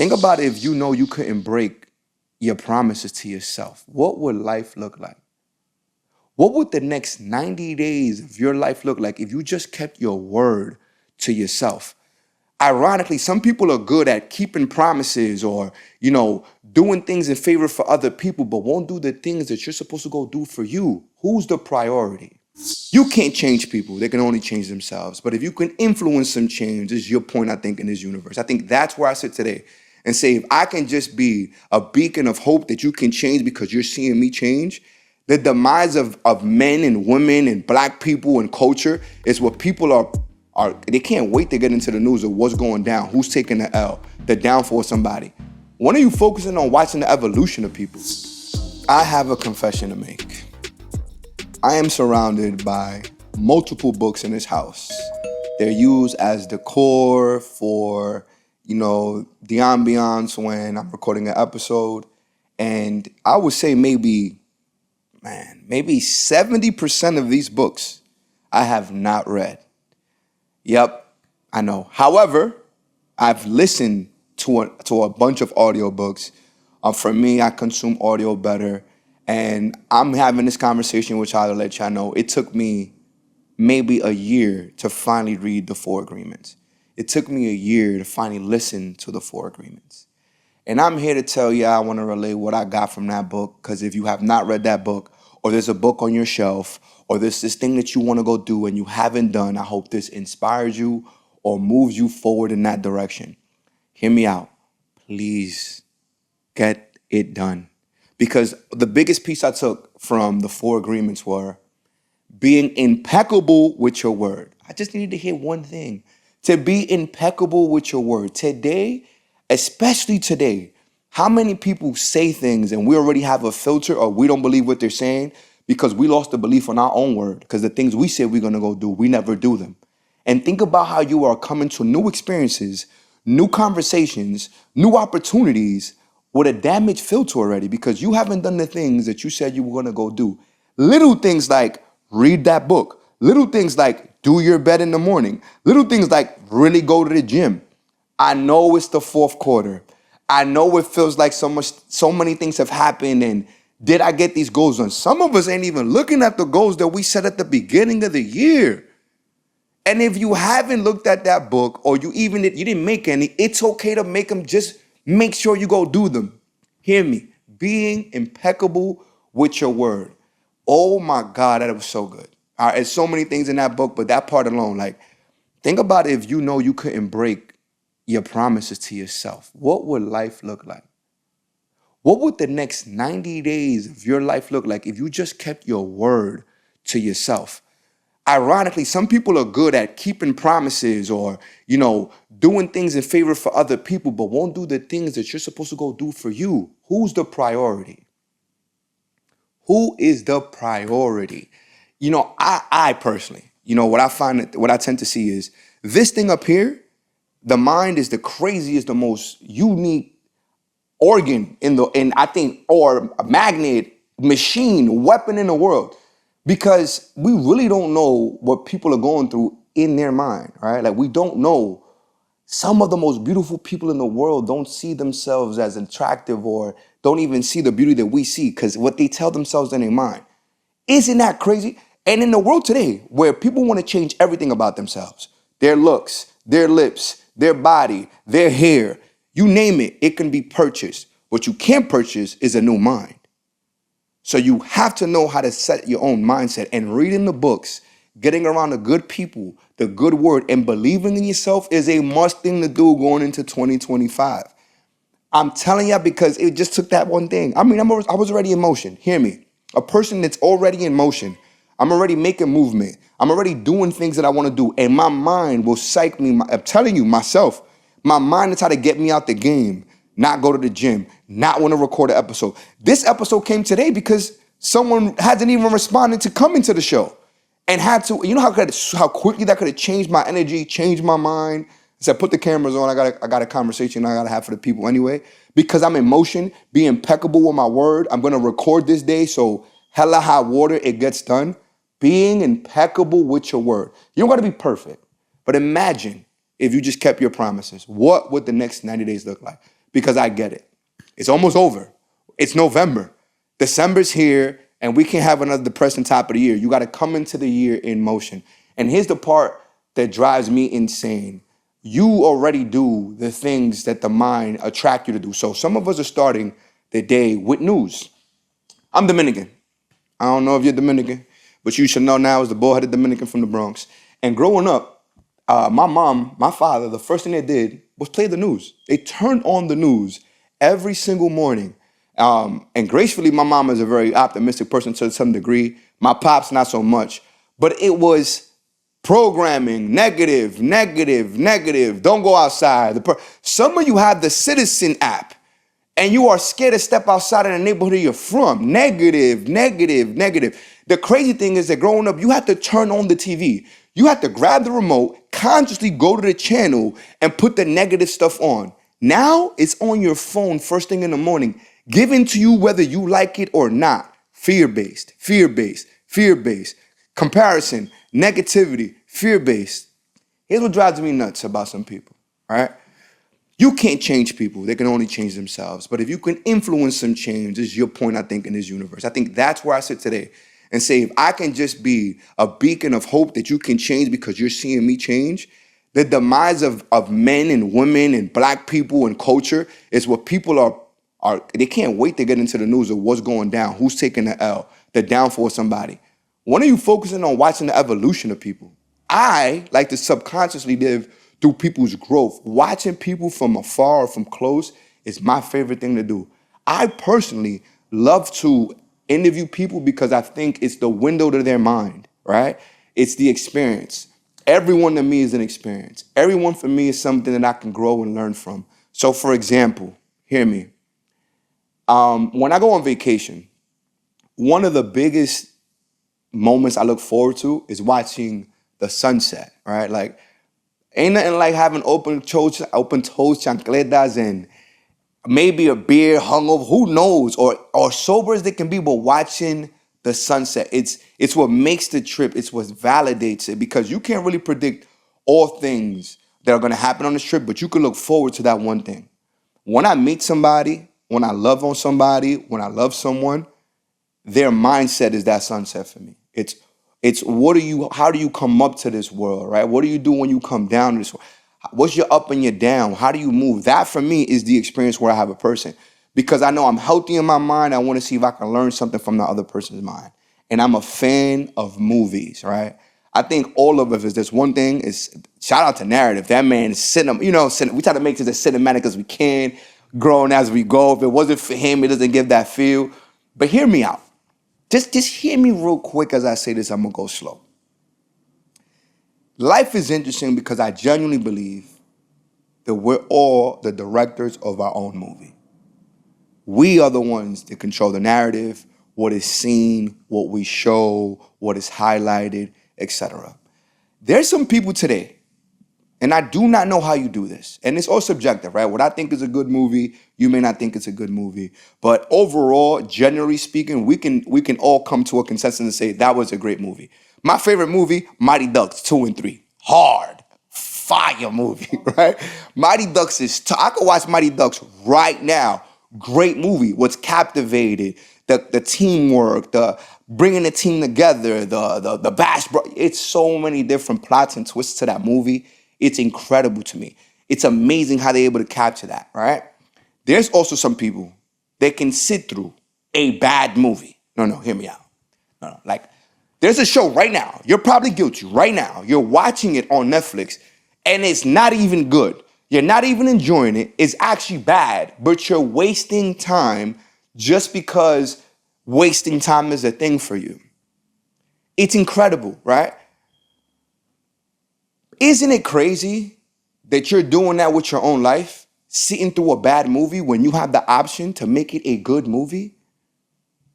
Think about it if you know you couldn't break your promises to yourself. What would life look like? What would the next 90 days of your life look like if you just kept your word to yourself? Ironically, some people are good at keeping promises or, doing things in favor for other people, but won't do the things that you're supposed to go do for you. Who's the priority? You can't change people. They can only change themselves. But if you can influence some change, is your point, I think, in this universe. I think that's where I sit today and say, if I can just be a beacon of hope that you can change because you're seeing me change, the demise of men and women and black people and culture is what people they can't wait to get into the news of what's going down, who's taking the L, the downfall of somebody. When are you focusing on watching the evolution of people? I have a confession to make. I am surrounded by multiple books in this house. They're used as decor for, the ambiance when I'm recording an episode. And I would say maybe 70% of these books I have not read. Yep, I know. However, I've listened to a bunch of audiobooks. For me, I consume audio better. And I'm having this conversation, which I'll let y'all know. It took me maybe a year to finally read the Four Agreements. It took me a year to finally listen to the Four Agreements. And I'm here to tell you, I want to relay what I got from that book, because if you have not read that book, or there's a book on your shelf, or there's this thing that you want to go do and you haven't done, I hope this inspires you or moves you forward in that direction. Hear me out. Please get it done. Because the biggest piece I took from the Four Agreements were being impeccable with your word. I just needed to hear one thing. To be impeccable with your word. Today, especially today, how many people say things and we already have a filter or we don't believe what they're saying because we lost the belief on our own word, because the things we said we're going to go do, we never do them. And think about how you are coming to new experiences, new conversations, new opportunities with a damaged filter already because you haven't done the things that you said you were going to go do. Little things like read that book. Little things like do your bed in the morning. Little things like really go to the gym. I know it's the fourth quarter. I know it feels like so many things have happened, and did I get these goals done? Some of us ain't even looking at the goals that we set at the beginning of the year. And if you haven't looked at that book, or you didn't make any, it's okay to make them. Just make sure you go do them. Hear me. Being impeccable with your word. Oh my God, that was so good. All right, there's so many things in that book, but that part alone, think about it if you know you couldn't break your promises to yourself. What would life look like? What would the next 90 days of your life look like if you just kept your word to yourself? Ironically, some people are good at keeping promises or, doing things in favor for other people, but won't do the things that you're supposed to go do for you. Who's the priority? Who is the priority? I personally, what I tend to see is this thing up here, the mind is the craziest, the most unique organ or a magnet, machine, weapon in the world. Because we really don't know what people are going through in their mind, right? We don't know. Some of the most beautiful people in the world don't see themselves as attractive or don't even see the beauty that we see because what they tell themselves in their mind. Isn't that crazy? And in the world today, where people want to change everything about themselves, their looks, their lips, their body, their hair, you name it, it can be purchased. What you can't purchase is a new mind. So you have to know how to set your own mindset, and reading the books, getting around the good people, the good word, and believing in yourself is a must thing to do going into 2025. I'm telling you, because it just took that one thing. I was already in motion. Hear me. A person that's already in motion. I'm already making movement. I'm already doing things that I want to do. And my mind will psych me. I'm telling you, myself, my mind is how to get me out the game. Not go to the gym, not want to record an episode. This episode came today because someone hasn't even responded to coming to the show and had to, how quickly that could have changed my energy, changed my mind. I said, put the cameras on. I got a conversation I got to have for the people anyway, because I'm in motion, be impeccable with my word. I'm going to record this day. So hella high water, it gets done. Being impeccable with your word. You don't got to be perfect, but imagine if you just kept your promises. What would the next 90 days look like? because I get it. It's almost over. It's November. December's here, and we can't have another depressing top of the year. You got to come into the year in motion. And here's the part that drives me insane. You already do the things that the mind attract you to do. So some of us are starting the day with news. I'm Dominican. I don't know if you're Dominican, but you should know now as the bullheaded Dominican from the Bronx. And growing up, my mom, my father, the first thing they did was play the news. They turned on the news every single morning. And gracefully, my mom is a very optimistic person to some degree. My pops, not so much. But it was programming, negative, negative, negative. Don't go outside. Some of you have the Citizen app, and you are scared to step outside of the neighborhood you're from. Negative, negative, negative. The crazy thing is that growing up, you had to turn on the TV. You had to grab the remote, consciously go to the channel, and put the negative stuff on. Now, it's on your phone first thing in the morning, given to you whether you like it or not. Fear-based, fear-based, fear-based. Comparison, negativity, fear-based. Here's what drives me nuts about some people, all right? You can't change people. They can only change themselves. But if you can influence some change, this is your point, I think, in this universe. I think that's where I sit today and say, if I can just be a beacon of hope that you can change because you're seeing me change, the demise of men and women and black people and culture is what people are they can't wait to get into the news of what's going down, who's taking the L, the downfall of somebody. When are you focusing on watching the evolution of people? I like to subconsciously live through people's growth. Watching people from afar or from close is my favorite thing to do. I personally love to interview people because I think it's the window to their mind, right? It's the experience. Everyone to me is an experience. Everyone for me is something that I can grow and learn from. So for example, hear me. When I go on vacation, one of the biggest moments I look forward to is watching the sunset, right? Like, ain't nothing like having open-toed chancletas and maybe a beer hungover, who knows, or sober as they can be, but watching the sunset. It's what makes the trip. It's what validates it, because you can't really predict all things that are going to happen on this trip, but you can look forward to that one thing. When I meet somebody, when I love on somebody, when I love someone, their mindset is that sunset for me. It's how do you come up to this world, right? What do you do when you come down to this world? What's your up and your down? How do you move? That for me is the experience where I have a person, because I know I'm healthy in my mind. I want to see if I can learn something from the other person's mind. And I'm a fan of movies, right? I think all of us, there's one thing, is shout out to narrative. That man is we try to make this as cinematic as we can, growing as we go. If it wasn't for him, it doesn't give that feel. But hear me out. Just hear me real quick as I say this. I'm going to go slow. Life is interesting because I genuinely believe that we're all the directors of our own movie. We are the ones that control the narrative, what is seen, what we show, what is highlighted, etc. There's some people today, and I do not know how you do this, and it's all subjective, right? What I think is a good movie, you may not think it's a good movie, but overall, generally speaking, we can all come to a consensus and say that was a great movie. My favorite movie, Mighty Ducks 2 and 3, hard, fire movie, right? Mighty Ducks I could watch Mighty Ducks right now. Great movie. What's captivated, the teamwork, the bringing the team together, the bash. It's so many different plots and twists to that movie. It's incredible to me. It's amazing how they're able to capture that, right? There's also some people that can sit through a bad movie. No, hear me out. No, like, there's a show right now. You're probably guilty right now. You're watching it on Netflix, and it's not even good. You're not even enjoying it. It's actually bad, but you're wasting time just because wasting time is a thing for you. It's incredible, right? Isn't it crazy that you're doing that with your own life, sitting through a bad movie when you have the option to make it a good movie?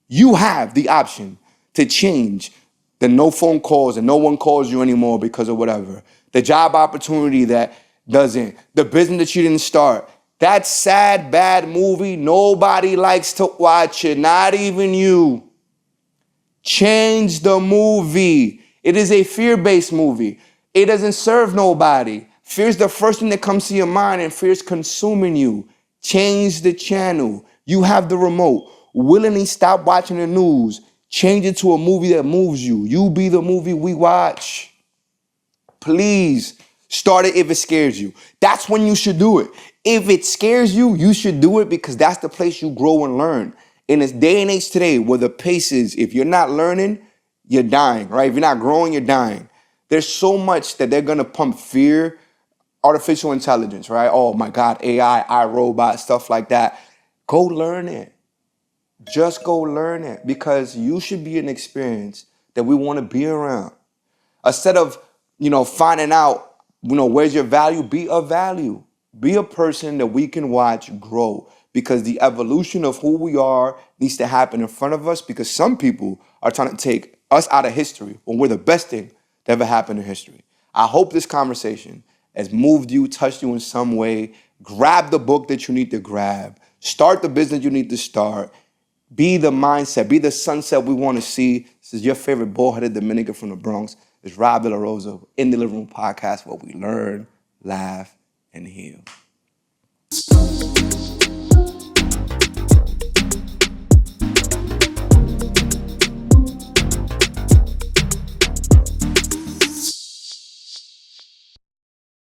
You have the option to change the no phone calls and no one calls you anymore because of whatever. The job opportunity that doesn't, the business that you didn't start. That sad, bad movie, nobody likes to watch it, not even you. Change the movie. It is a fear-based movie. It doesn't serve nobody. Fear is the first thing that comes to your mind, and fear is consuming you. Change the channel. You have the remote. Willingly stop watching the news. Change it to a movie that moves you. You be the movie we watch. Please start it if it scares you. That's when you should do it. If it scares you, you should do it because that's the place you grow and learn. In this day and age today where the pace is, if you're not learning, you're dying, right? If you're not growing, you're dying. There's so much that they're going to pump fear, artificial intelligence, right? Oh my God, AI, iRobot, stuff like that. Go learn it. Just go learn it because you should be an experience that we want to be around. Instead of, finding out, where's your value, be of value. Be a person that we can watch grow because the evolution of who we are needs to happen in front of us because some people are trying to take us out of history when we're the best thing that ever happened in history. I hope this conversation has moved you, touched you in some way. Grab the book that you need to grab. Start the business you need to start. Be the mindset, be the sunset we want to see. This is your favorite bald-headed Dominican from the Bronx. It's Rob De La Rosa in the Living Room Podcast where we learn, laugh, and heal.